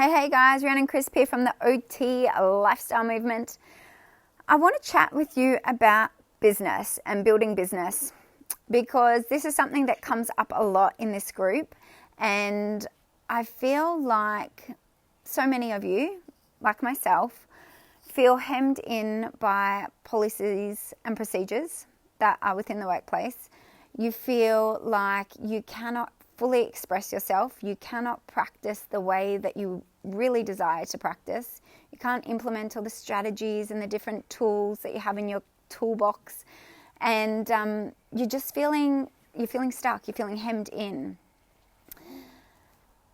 Hey guys, Rhiannon Crisp here from the OT Lifestyle Movement. I want to chat with you about business and building business because this is something that comes up a lot in this group, and I feel like so many of you, like myself, feel hemmed in by policies and procedures that are within the workplace. You feel like you cannot fully express yourself. You cannot practice the way that you really desire to practice. You can't implement all the strategies and the different tools that you have in your toolbox, and you're feeling stuck. You're feeling hemmed in.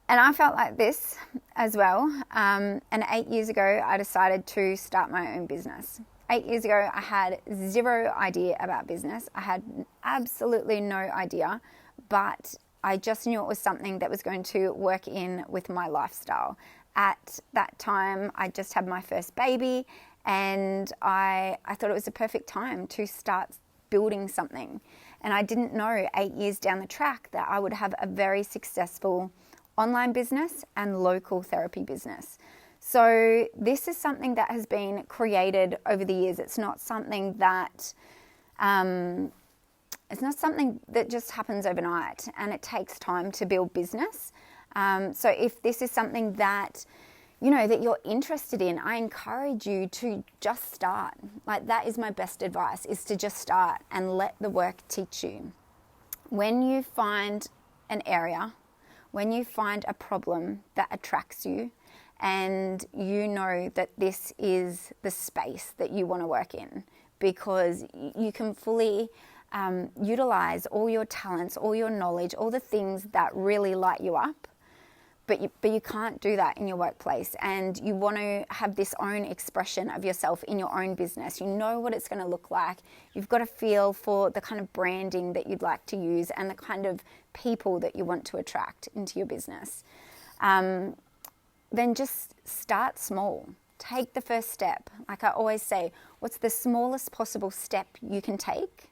And I felt like this as well. And 8 years ago, I decided to start my own business. 8 years ago, I had zero idea about business. I had absolutely no idea, but I just knew it was something that was going to work in with my lifestyle. At that time, I just had my first baby, and I thought it was a perfect time to start building something. And I didn't know 8 years down the track that I would have a very successful online business and local therapy business. So this is something that has been created over the years. It's not something that just happens overnight, and it takes time to build business. So if this is something that that you're interested in, I encourage you to just start. Like, that is my best advice, is to just start and let the work teach you. When you find an area, when you find a problem that attracts you, and you know that this is the space that you want to work in, because you can fully utilize all your talents, all your knowledge, all the things that really light you up, but you can't do that in your workplace, and you want to have this own expression of yourself in your own business. You know what it's going to look like. You've got a feel for the kind of branding that you'd like to use and the kind of people that you want to attract into your business. Then just start small. Take the first step. Like I always say, what's the smallest possible step you can take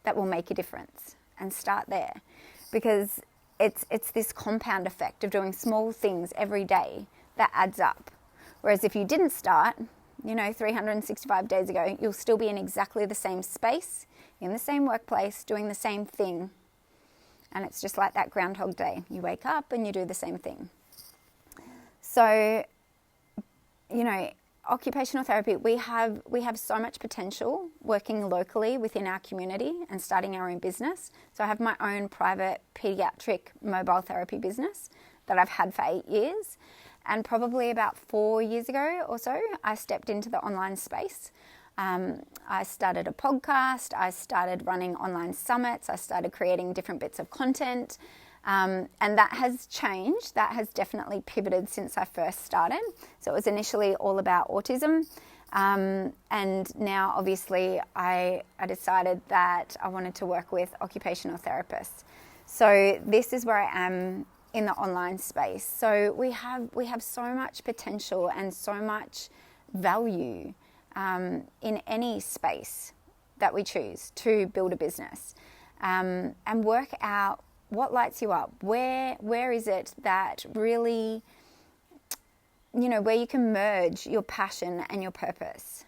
that will make a difference? And start there, because it's this compound effect of doing small things every day that adds up. Whereas if you didn't start, 365 days ago, you'll still be in exactly the same space, in the same workplace, doing the same thing. And it's just like that Groundhog Day. You wake up and you do the same thing. So, occupational therapy, we have so much potential working locally within our community and starting our own business. So I have my own private pediatric mobile therapy business that I've had for 8 years. And probably about 4 years ago or so, I stepped into the online space. I started a podcast. I started running online summits. I started creating different bits of content. And that has changed. That has definitely pivoted since I first started. So it was initially all about autism. And now, obviously, I decided that I wanted to work with occupational therapists. So this is where I am in the online space. So we have so much potential and so much value in any space that we choose to build a business, and work out what lights you up. Where is it that really, where you can merge your passion and your purpose?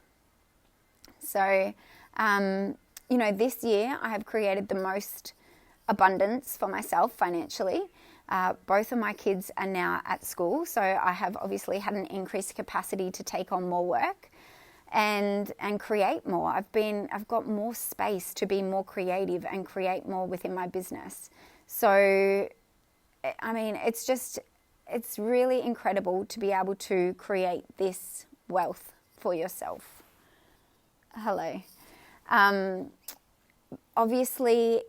So, this year I have created the most abundance for myself financially. Both of my kids are now at school, so I have obviously had an increased capacity to take on more work and create more. I've got more space to be more creative and create more within my business. So, it's really incredible to be able to create this wealth for yourself. Hello. Obviously,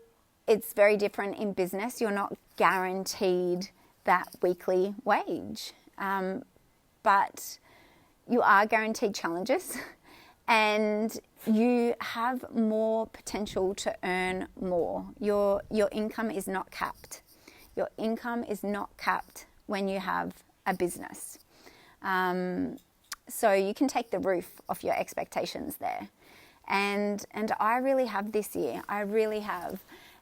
it's very different in business. You're not guaranteed that weekly wage, but you are guaranteed challenges, and you have more potential to earn more. Your income is not capped. Your income is not capped when you have a business. So you can take the roof off your expectations there. And I really have this year. I really have.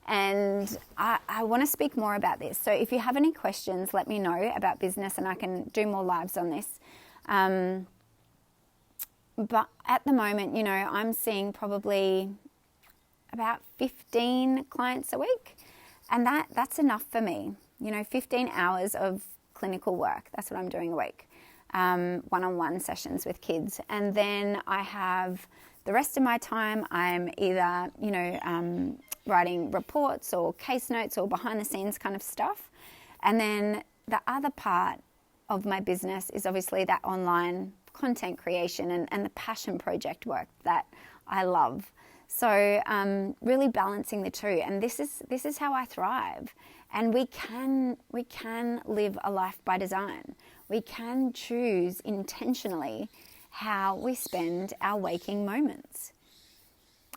And I want to speak more about this. So if you have any questions, let me know about business and I can do more lives on this. But at the moment, I'm seeing probably about 15 clients a week. And that's enough for me. 15 hours of clinical work. That's what I'm doing a week. One-on-one sessions with kids. And then I have the rest of my time, I'm either, writing reports or case notes or behind the scenes kind of stuff. And then the other part of my business is obviously that online content creation and the passion project work that I love. So really balancing the two, and this is how I thrive. And we can live a life by design. We can choose intentionally how we spend our waking moments.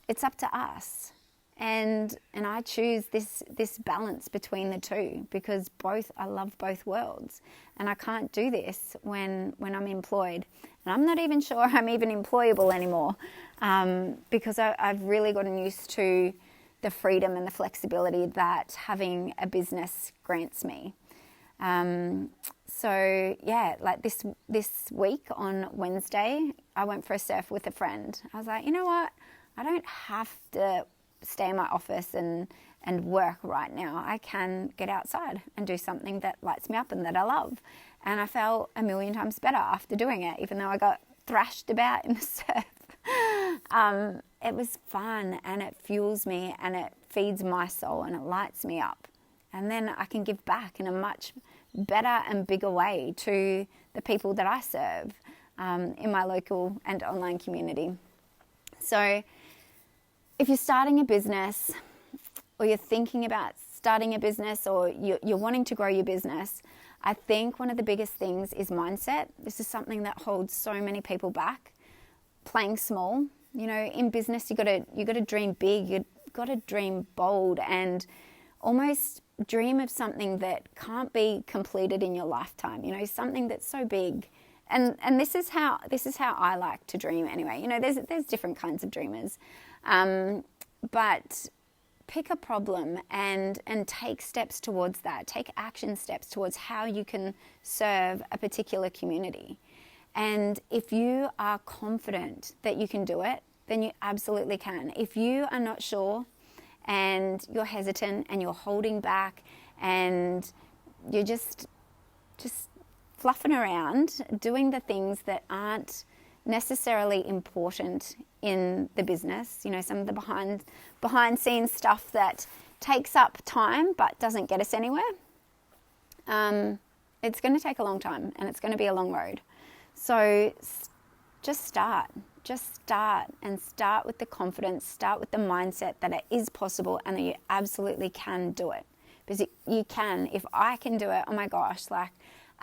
It's up to us. And I choose this balance between the two because I love both worlds. And I can't do this when I'm employed. And I'm not even sure I'm even employable anymore because I've really gotten used to the freedom and the flexibility that having a business grants me. So yeah, like this week on Wednesday, I went for a surf with a friend. I was like, you know what? I don't have to stay in my office and work right now. I can get outside and do something that lights me up and that I love. And I felt a million times better after doing it, even though I got thrashed about in the surf. It was fun and it fuels me and it feeds my soul and it lights me up. And then I can give back in a much better and bigger way to the people that I serve in my local and online community. So if you're starting a business or you're thinking about starting a business or you're wanting to grow your business, I think one of the biggest things is mindset. This is something that holds so many people back. Playing small. In business, you got to dream big. You've got to dream bold and almost dream of something that can't be completed in your lifetime. Something that's so big. And this is how I like to dream anyway. There's different kinds of dreamers. But pick a problem and take steps towards that. Take action steps towards how you can serve a particular community. And if you are confident that you can do it, then you absolutely can. If you are not sure and you're hesitant and you're holding back and you're just fluffing around, doing the things that aren't necessarily important in the business, some of the behind scenes stuff that takes up time but doesn't get us anywhere, it's going to take a long time and it's going to be a long road. So just start and start with the confidence, start with the mindset that it is possible and that you absolutely can do it. Because you can. If I can do it, oh my gosh,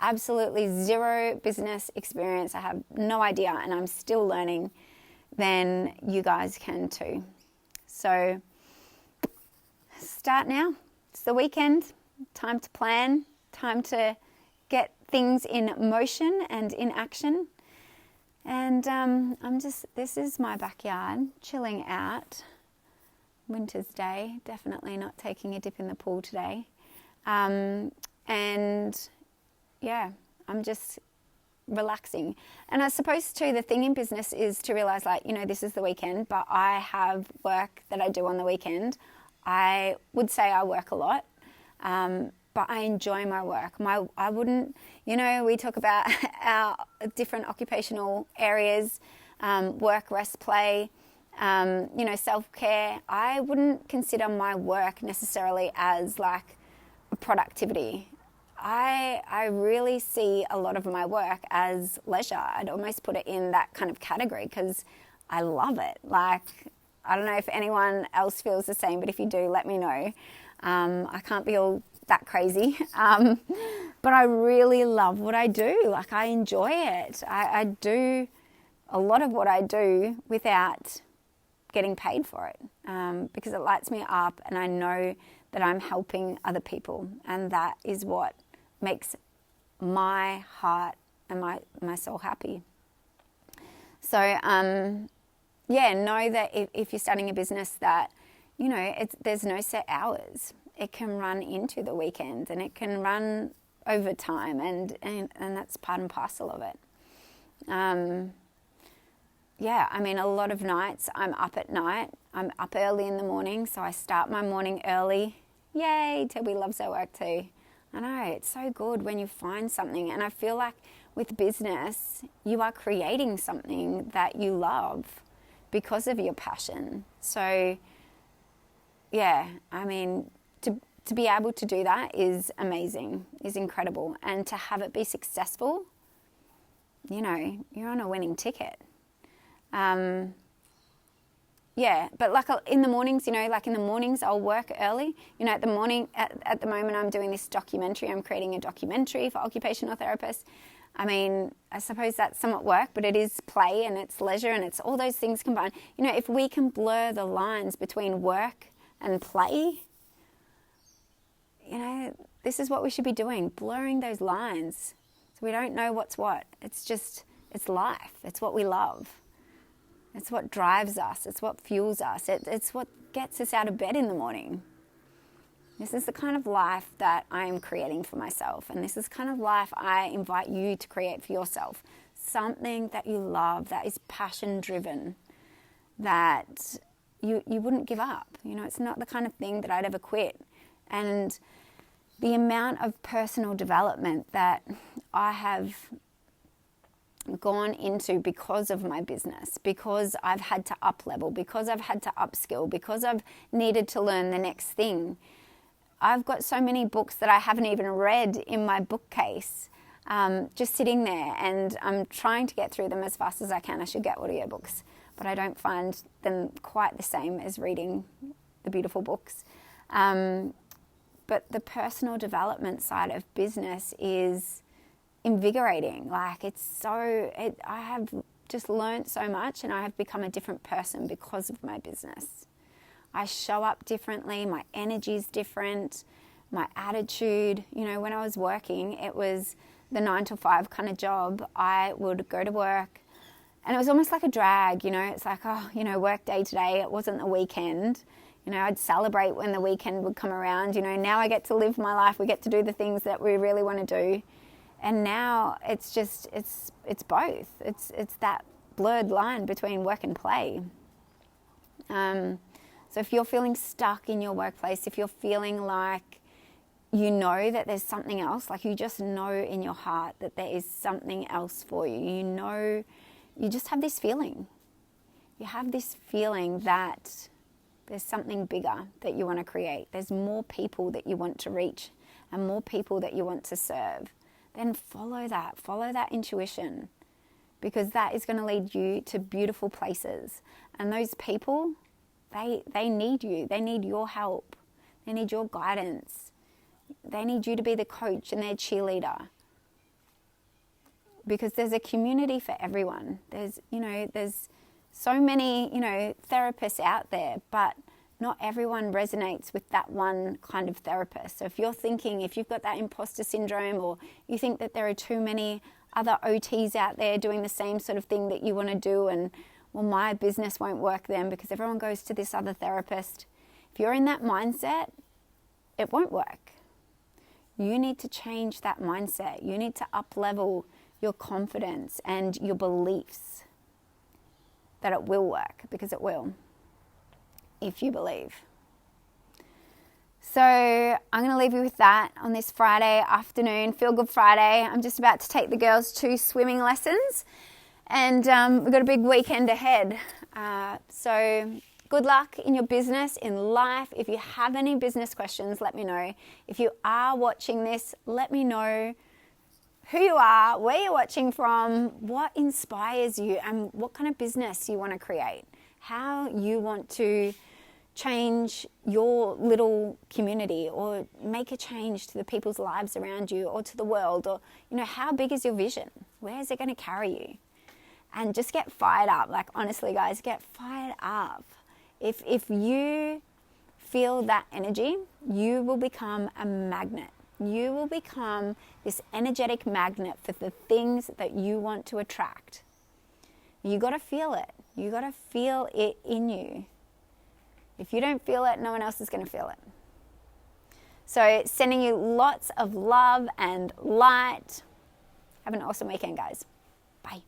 absolutely zero business experience, I have no idea and I'm still learning, then you guys can too. So start now. It's the weekend, time to plan, time to get things in motion and in action. And this is my backyard, chilling out. Winter's day, definitely not taking a dip in the pool today. And yeah, I'm just relaxing. And I suppose too, the thing in business is to realize this is the weekend, but I have work that I do on the weekend. I would say I work a lot, but I enjoy my work. I wouldn't, we talk about our different occupational areas, work, rest, play, self-care. I wouldn't consider my work necessarily as productivity. I really see a lot of my work as leisure. I'd almost put it in that kind of category because I love it. I don't know if anyone else feels the same, but if you do, let me know. I can't be all that crazy, but I really love what I do. I enjoy it. I do a lot of what I do without getting paid for it because it lights me up and I know that I'm helping other people, and that is what makes my heart and my soul happy. So know that if you're starting a business that there's no set hours. It can run into the weekend, and it can run over time, and that's part and parcel of it. A lot of nights I'm up at night. I'm up early in the morning, so I start my morning early. Yay, Toby loves our work too. I know, it's so good when you find something, and I feel like with business, you are creating something that you love because of your passion. So, to be able to do that is amazing, is incredible. And to have it be successful, you're on a winning ticket. But like in the mornings, I'll work early. At the moment I'm doing this documentary. I'm creating a documentary for occupational therapists. I suppose that's somewhat work, but it is play and it's leisure and it's all those things combined. If we can blur the lines between work and play, this is what we should be doing, blurring those lines so we don't know what's what. It's life. It's what we love. It's what drives us. It's what fuels us. It's what gets us out of bed in the morning. This is the kind of life that I am creating for myself. And this is the kind of life I invite you to create for yourself. Something that you love, that is passion driven, that you wouldn't give up. It's not the kind of thing that I'd ever quit. And the amount of personal development that I have gone into because of my business, because I've had to up level, because I've had to upskill, because I've needed to learn the next thing. I've got so many books that I haven't even read in my bookcase, just sitting there, and I'm trying to get through them as fast as I can. I should get audiobooks, but I don't find them quite the same as reading the beautiful books. But the personal development side of business is invigorating. I have just learned so much, and I have become a different person because of my business. I show up differently, my energy's different, my attitude. When I was working, it was the 9 to 5 kind of job. I would go to work and it was almost like a drag, it's like, work day today, it wasn't the weekend. I'd celebrate when the weekend would come around. Now I get to live my life. We get to do the things that we really want to do. And now it's both. It's that blurred line between work and play. So if you're feeling stuck in your workplace, if you're feeling like that there's something else, like you just know in your heart that there is something else for you, you just have this feeling. You have this feeling that there's something bigger that you want to create. There's more people that you want to reach and more people that you want to serve. Then follow that intuition, because that is going to lead you to beautiful places. And those people, they need you. They need your help. They need your guidance. They need you to be the coach and their cheerleader. Because there's a community for everyone. There's so many, therapists out there, but not everyone resonates with that one kind of therapist. So if you've got that imposter syndrome, or you think that there are too many other OTs out there doing the same sort of thing that you want to do, and, well, my business won't work then because everyone goes to this other therapist. If you're in that mindset, it won't work. You need to change that mindset. You need to up-level your confidence and your beliefs that it will work, because it will, if you believe. So I'm going to leave you with that on this Friday afternoon, Feel Good Friday. I'm just about to take the girls to swimming lessons, and we've got a big weekend ahead. So good luck in your business, in life. If you have any business questions, let me know. If you are watching this, let me know who you are, where you're watching from, what inspires you, and what kind of business you want to create, how you want to change your little community or make a change to the people's lives around you or to the world, or, how big is your vision? Where is it going to carry you? And just get fired up. Like, honestly, guys, get fired up. If you feel that energy, you will become a magnet. You will become this energetic magnet for the things that you want to attract. You got to feel it. You got to feel it in you. If you don't feel it, no one else is going to feel it. So sending you lots of love and light. Have an awesome weekend, guys. Bye.